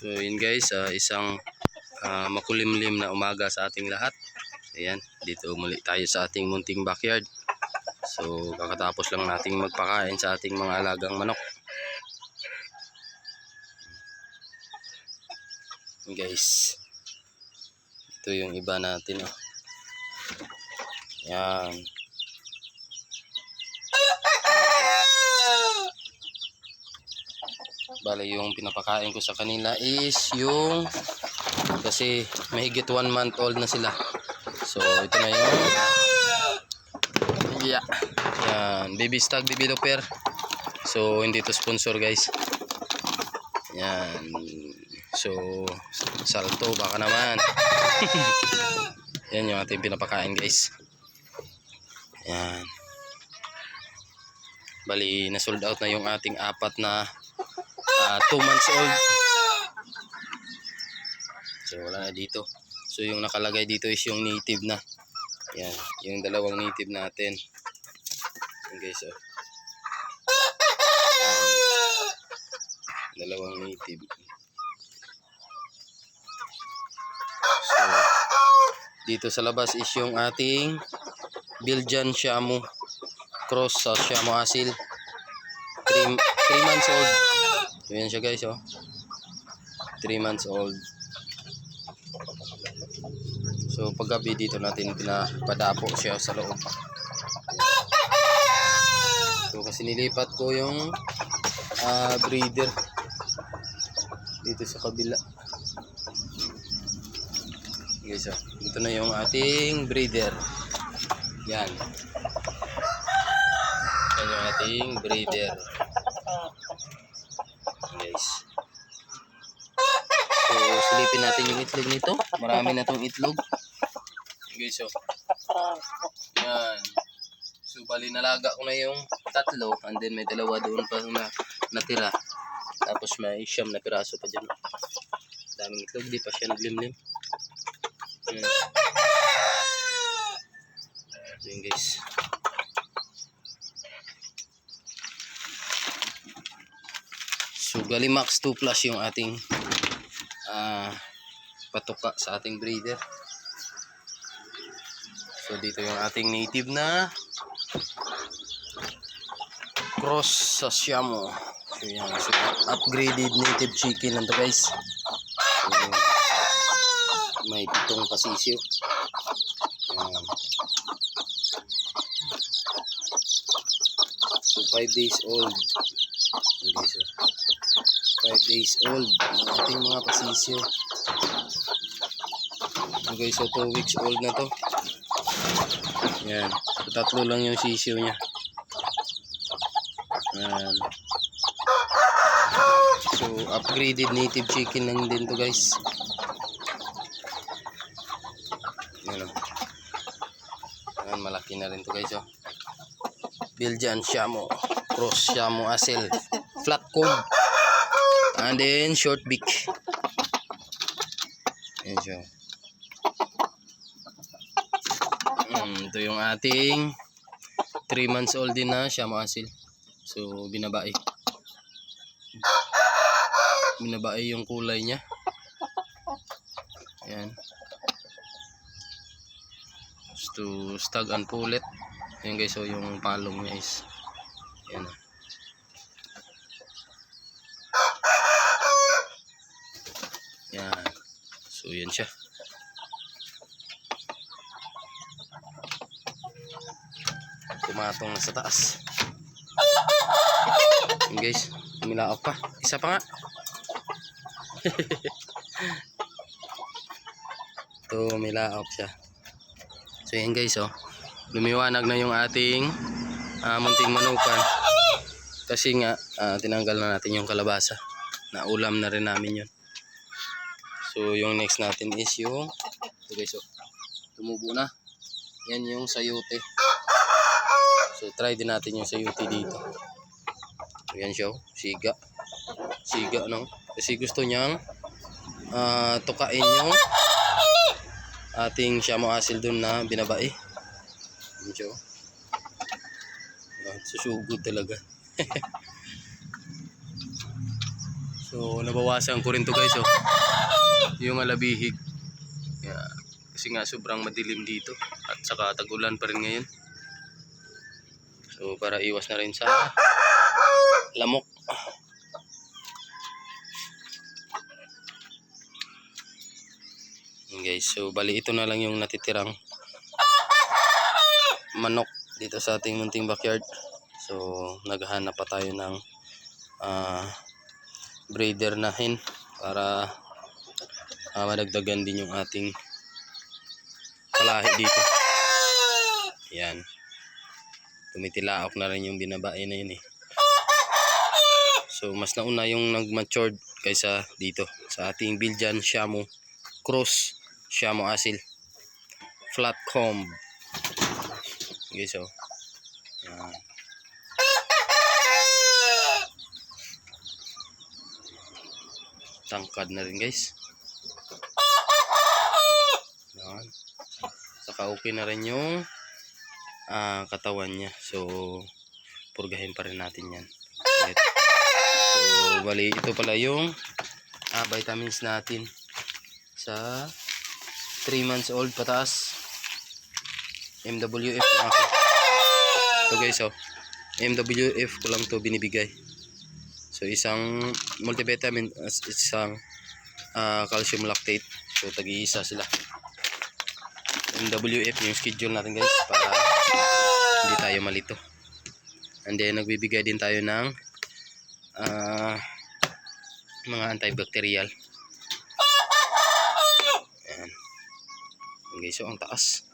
So yun guys, isang makulimlim na umaga sa ating lahat. Ayan, dito muli tayo sa ating munting backyard. So kakatapos lang nating magpakain sa ating mga alagang manok. Guys, ito yung iba natin, oh. Yan. Bale, yung pinapakain ko sa kanila is yung, kasi mahigit 1 month old na sila. So ito na yung yan, baby stag developer. So hindi to sponsor guys. Yan. So salto baka naman. Yan yung ating pinapakain guys. Yan. Bali na sold out na yung ating apat na 2 months old. So wala na dito. So yung nakalagay dito is yung native na. Yan, yung dalawang native natin. Yan guys, oh. Dalawang native. So dito sa labas is yung ating Belgian Shamu cross sa Shamu Asil. 3 months old. So yan siya guys, oh. 3 months old. So paggabi dito natin pinapadapo siya sa loob. So kasi nilipat ko yung breeder dito sa kabila. Guys, oh. Ito na yung ating breeder. Yan. Yan yung ating breeder. Guys. So silipin natin yung itlog nito. Marami na tong itlog. Guys, oh. Yan. So bali nalaga ko na yung 3 and then may 2 doon pa na natira. Tapos may 9 na piraso pa dyan. Daming itlog, di pa siya naglimlim. Yan guys. So Galimax 2 plus yung ating patuka sa ating breeder. So dito yung ating native na cross sa Shamu. So yan, so upgraded native chicken lang to guys. So, may 7 pasisyo. So 5 days old. Okay, so 5 days old ang ating mga pasisyo. Okay, so 2 weeks old na to. Yan, so 3 lang yung sisyo nya. Yan. So upgraded native chicken lang din to guys. Yan, yan, malaki na rin to guys, oh. Belgian Shamu cross Shamu Asil flat coat and then short beak. Yan siya. Ito yung ating 3 months old din na Shamu Asil. So binabae yung kulay niya. Ayan. To stag and pullet. Ayan guys, so yung palong niya is ayan. Ayan. So yan siya. Tumatong na sa taas. Ayan guys, umilaok pa. Isa pa nga. Ito, umilaok siya. So yan guys, oh. Lumiwanag na yung ating munting manukan. Kasi nga tinanggal na natin yung kalabasa. Naulam na rin namin yun. So yung next natin is yung ito guys, oh. Tumubo na. Yan yung sayote. So try din natin yung sayote dito. So yan siya, oh. Siga no. Kasi gusto niyang tukain yung ating Shamu Asil dun na binabae. Yan siya, oh. Susugod talaga. So So nabawasan ko rin to guys oh. Yung alabihig. Yeah. Kasi nga sobrang madilim dito at saka tag-ulan pa rin ngayon. So para iwas na rin sa lamok. Guys, so bali ito na lang yung natitirang manok dito sa ating munting backyard. So naghahanap pa tayo ng breeder na hen para madagdagan din yung ating palahi dito. Yan, tumitilaok na rin yung binabae na yun eh. So mas nauna yung nag-matured kaysa dito sa ating Belgian Shamu Cross Shamu Asil flat comb. Okay, so yan. Tangkad na rin guys. Yan. Saka okay na rin yung katawan niya. So purgahin pa rin natin yan. Okay. So bali ito pala yung vitamins natin sa 3 months old pataas. MWF lang ako. So guys, so MWF ko lang to binibigay. So isang multivitamin, isang calcium lactate. So tag-iisa sila. MWF yung schedule natin guys para hindi tayo malito. And then nagbibigay din tayo ng mga antibacterial. Ayan. Okay, so ang taas.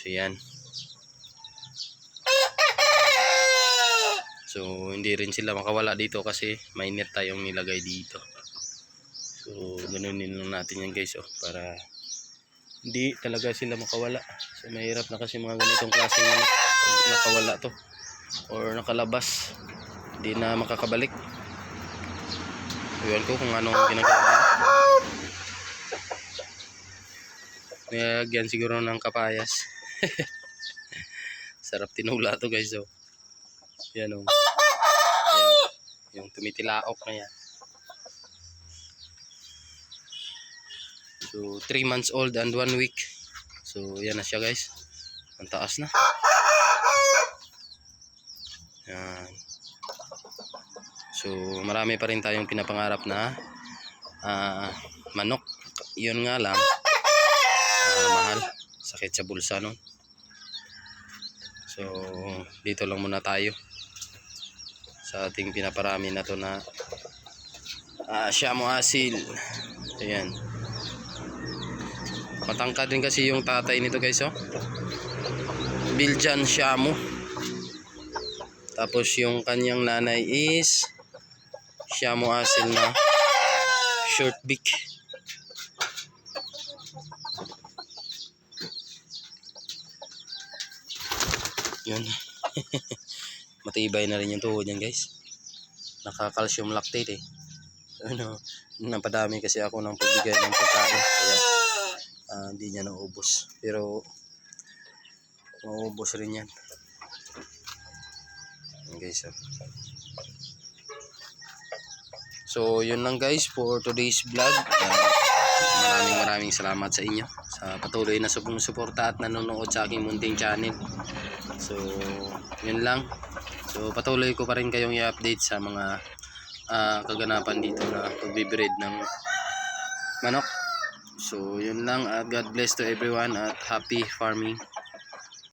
So yan. So hindi rin sila makawala dito kasi may net tayong nilagay dito. So ganunin lang natin yan guys oh, para hindi talaga sila makawala. So mahirap na kasi mga ganitong klaseng manok pag nakawala to or nakalabas, hindi na makakabalik. Iwan ko kung anong ginagawa nila. Nilagyan siguro ng kapayas. Sarap tinula to guys oh. Yan oh. Ayan, yung tumitilaok na yan. So 3 months old and 1 week. So yan na siya guys. Ang taas na. Yan. So marami pa rin tayong pinapangarap na manok. Yun nga lang mahal, sakit sa bulsa no. So dito lang muna tayo sa ating pinaparami na to na Shamu Asil. Ayan, matangkad din kasi yung tatay nito guys oh. Belgian Shamu. Tapos yung kanyang nanay is Shamu Asil na short beak. Yun. Matibay na rin yung tuhod yan guys. Naka-calcium lactate eh. Ano, napadami kasi ako ng pagbigay ng pagkain kaya hindi niya naubos. Pero maubos rin yan. Okay, so yun lang guys for today's vlog. Maraming salamat sa inyo sa patuloy na sumusuporta at nanonood sa aking munting channel. So yun lang. So patuloy ko pa rin kayong i-update sa mga kaganapan dito na pagbibreed ng manok. So yun lang at God bless to everyone at happy farming.